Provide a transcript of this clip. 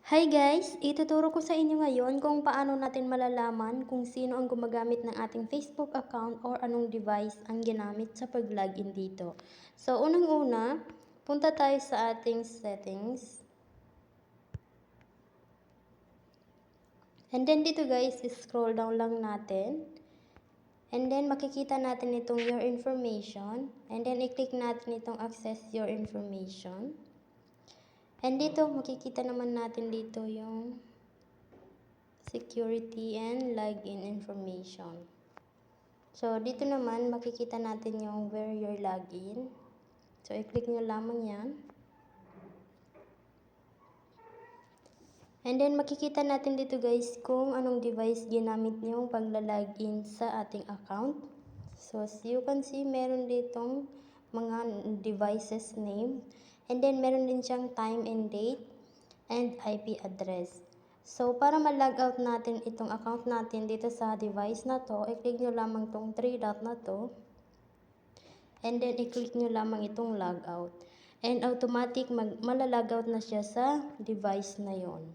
Hi guys! Ituturo ko sa inyo ngayon kung paano natin malalaman kung sino ang gumagamit ng ating Facebook account or anong device ang ginamit sa pag-login dito. So, unang-una, punta tayo sa ating settings. And then dito guys, scroll down lang natin. And then makikita natin itong your information. And then i-click natin itong access your information. And dito, makikita naman natin dito yung security and login information. So, dito naman, makikita natin yung where your login. So, i-click nyo lamang yan. And then, makikita natin dito guys kung anong device ginamit nyo pagla-login sa ating account. So, as you can see, meron ditong mga devices name. And then, meron din siyang time and date and IP address. So, para ma-logout natin itong account natin dito sa device na to, i-click nyo lamang itong 3 dot na to. And then, i-click nyo lamang itong logout. And automatic, malalogout na siya sa device na yon.